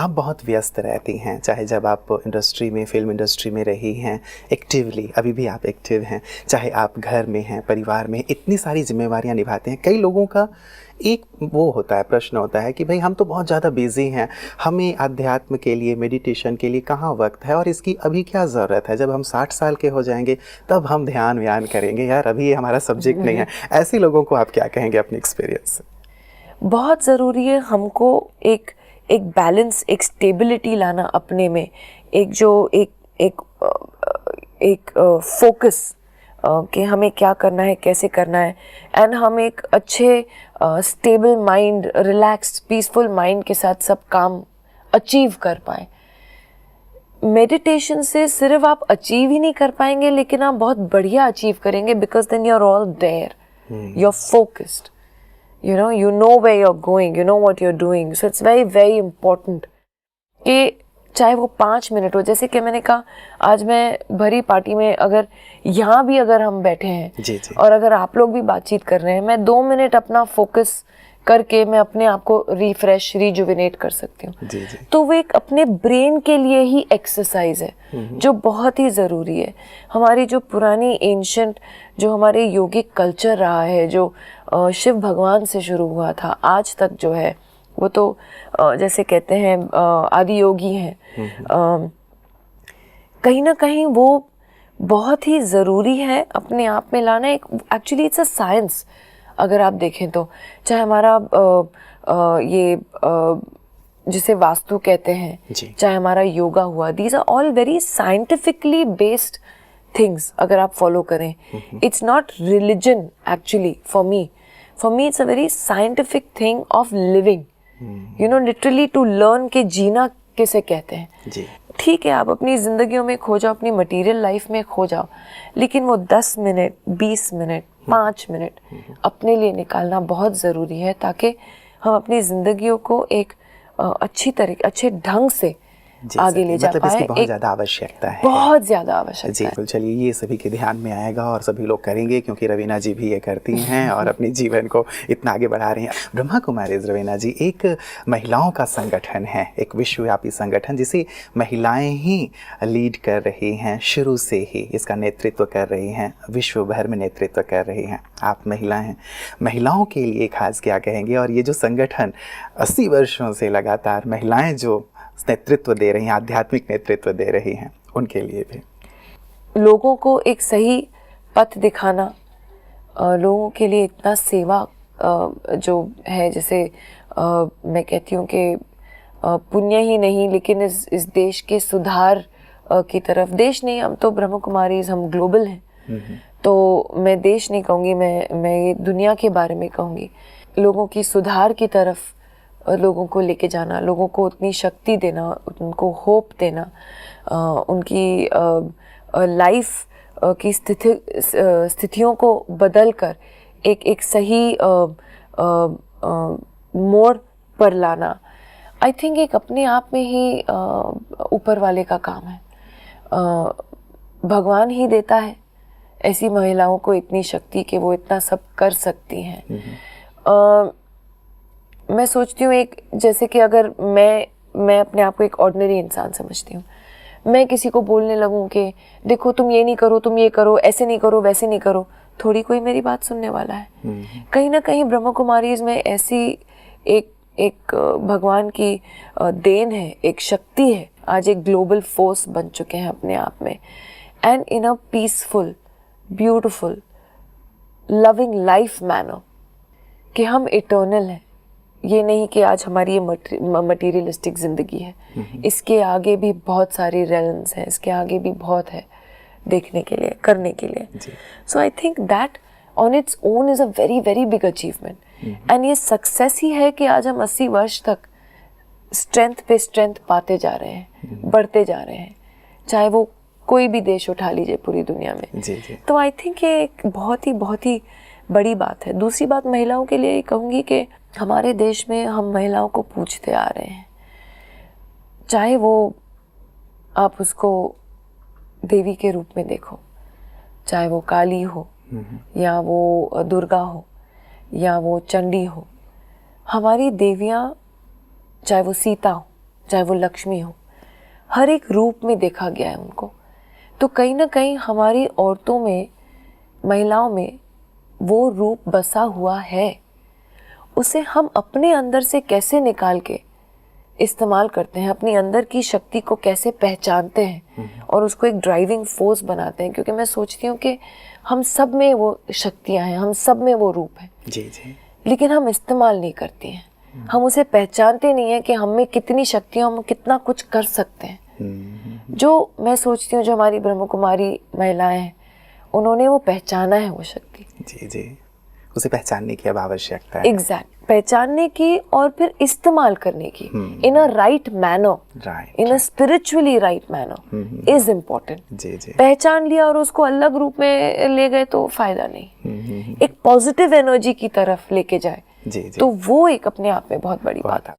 आप बहुत व्यस्त रहती हैं, चाहे जब आप इंडस्ट्री में, फिल्म इंडस्ट्री में रही हैं एक्टिवली, अभी भी आप एक्टिव हैं, चाहे आप घर में हैं, परिवार में, इतनी सारी जिम्मेवारियां निभाते हैं। कई लोगों का एक वो होता है, प्रश्न होता है कि भाई हम तो बहुत ज़्यादा बिजी हैं, हमें अध्यात्म के लिए, मेडिटेशन के लिए कहाँ वक्त है, और इसकी अभी क्या ज़रूरत है, जब हम 60 साल के हो जाएंगे तब हम ध्यान व्यान करेंगे, यार अभी ये हमारा सब्जेक्ट नहीं है। ऐसे लोगों को आप क्या कहेंगे अपने एक्सपीरियंस से? बहुत ज़रूरी है हमको एक एक बैलेंस, एक स्टेबिलिटी लाना अपने में, एक जो एक एक एक फोकस कि हमें क्या करना है, कैसे करना है, एंड हम एक अच्छे stable mind, relaxed, peaceful mind के साथ सब काम अचीव कर पाए। मेडिटेशन से सिर्फ आप अचीव ही नहीं कर पाएंगे, लेकिन आप बहुत बढ़िया अचीव करेंगे, because then you are all there, you are focused, you know where you're going, you know what you're doing. So it's very very important कि चाहे वो 5 मिनट हो, जैसे कि मैंने कहा आज मैं भरी पार्टी में, अगर यहाँ भी अगर हम बैठे हैं जी जी। और अगर आप लोग भी बातचीत कर रहे हैं, मैं 2 मिनट अपना फोकस करके मैं अपने आप को रिफ्रेश, रिजुविनेट कर सकती हूँ। जी जी। तो वो एक अपने ब्रेन के लिए ही एक्सरसाइज है जो बहुत ही ज़रूरी है। हमारी जो पुरानी एंशंट, जो हमारे योगिक कल्चर रहा है, जो शिव भगवान से शुरू हुआ था आज तक जो है, वो तो जैसे कहते हैं आदि योगी हैं, कहीं ना कहीं वो बहुत ही ज़रूरी है अपने आप में लाना। एक एक्चुअली इट्स अ साइंस, अगर आप देखें तो, चाहे हमारा ये जिसे वास्तु कहते हैं, चाहे हमारा योगा हुआ, these are all very scientifically based things अगर आप फॉलो करें। It's not religion actually for me it's a very scientific thing of living, literally to learn के जीना किसे कहते हैं। ठीक है, आप अपनी ज़िंदगियों में खो जाओ, अपनी मटेरियल लाइफ में खो जाओ, लेकिन वो 10 मिनट, 20 मिनट, 5 मिनट अपने लिए निकालना बहुत ज़रूरी है, ताकि हम अपनी ज़िंदगियों को एक अच्छे ढंग से आगे ले जा पाए। इसकी बहुत ज़्यादा आवश्यकता है, बहुत ज़्यादा आवश्यकता है। जी। चलिए, ये सभी के ध्यान में आएगा और सभी लोग करेंगे, क्योंकि रवीना जी भी ये करती हैं और अपने जीवन को इतना आगे बढ़ा रही हैं। ब्रह्मा कुमारीज रवीना जी एक महिलाओं का संगठन है, एक विश्वव्यापी संगठन जिसे महिलाएं ही लीड कर रही हैं, शुरू से ही इसका नेतृत्व कर रही हैं, विश्व भर में नेतृत्व कर रही हैं। आप महिलाएं हैं, महिलाओं के लिए खास क्या कहेंगे? और ये जो संगठन 80 वर्षों से लगातार महिलाएं जो नेतृत्व दे रही हैं, आध्यात्मिक नेतृत्व दे रही हैं, उनके लिए भी लोगों को एक सही पथ दिखाना, लोगों के लिए इतना सेवा जो है, जैसे मैं कहती हूँ कि पुण्य ही नहीं, लेकिन इस देश के सुधार की तरफ, देश नहीं, हम तो ब्रह्म कुमारीज, हम ग्लोबल हैं, तो मैं देश नहीं कहूँगी, मैं ये दुनिया के बारे में कहूँगी। लोगों की सुधार की तरफ लोगों को लेके जाना, लोगों को उतनी शक्ति देना, उनको होप देना, उनकी लाइफ की स्थितियों को बदल कर एक सही मोड़ पर लाना, आई थिंक एक अपने आप में ही ऊपर वाले का काम है। भगवान ही देता है ऐसी महिलाओं को इतनी शक्ति कि वो इतना सब कर सकती हैं। मैं सोचती हूँ, एक जैसे कि अगर मैं अपने आप को एक ऑर्डिनरी इंसान समझती हूँ, मैं किसी को बोलने लगूँ कि देखो तुम ये नहीं करो, तुम ये करो, ऐसे नहीं करो, वैसे नहीं करो, थोड़ी कोई मेरी बात सुनने वाला है। कहीं ना कहीं ब्रह्म कुमारीज में ऐसी एक भगवान की देन है, एक शक्ति है। आज एक ग्लोबल फोर्स बन चुके हैं अपने आप में, and in a peaceful, beautiful, loving life manner, कि हम इटर्नल हैं। ये नहीं कि आज हमारी ये मटीरियलिस्टिक ज़िंदगी है, इसके आगे भी बहुत सारी रेल्म्स हैं, इसके आगे भी बहुत है देखने के लिए, करने के लिए। So I think that on its own is a very very big achievement, and ये सक्सेस ही है कि आज हम 80 वर्ष तक स्ट्रेंथ पे स्ट्रेंथ पाते जा रहे हैं, बढ़ते जा रहे हैं, चाहे वो कोई भी देश उठा लीजिए पूरी दुनिया में। तो आई थिंक ये एक बहुत ही बड़ी बात है। दूसरी बात, महिलाओं के लिए कहूँगी कि हमारे देश में हम महिलाओं को पूछते आ रहे हैं, चाहे वो आप उसको देवी के रूप में देखो, चाहे वो काली हो या वो दुर्गा हो या वो चंडी हो, हमारी देवियाँ, चाहे वो सीता हो, चाहे वो लक्ष्मी हो, हर एक रूप में देखा गया है उनको। तो कहीं ना कहीं हमारी औरतों में, महिलाओं में वो रूप बसा हुआ है। उसे हम अपने अंदर से कैसे निकाल के इस्तेमाल करते हैं, अपनी अंदर की शक्ति को कैसे पहचानते हैं और उसको एक ड्राइविंग फोर्स बनाते हैं। क्योंकि मैं सोचती हूँ कि हम सब में वो शक्तियाँ हैं, हम सब में वो रूप है, जी जी, लेकिन हम इस्तेमाल नहीं करती हैं। हम उसे पहचानते नहीं हैं कि हम में कितनी शक्तियाँ, हम कितना कुछ कर सकते हैं। जो मैं सोचती हूँ जो हमारी ब्रह्म कुमारी महिलाएं हैं, उन्होंने वो पहचाना है वो शक्ति। जी जी, उसे पहचानने की अब आवश्यकता है। एग्जैक्ट, पहचानने की और फिर इस्तेमाल करने की in a right manner, right, in a spiritually right manner is important. जी जी, पहचान लिया और उसको अलग रूप में ले गए तो फायदा नहीं। एक पॉजिटिव एनर्जी की तरफ लेके जाए जी जी, तो वो एक अपने आप में बहुत बड़ी बात है।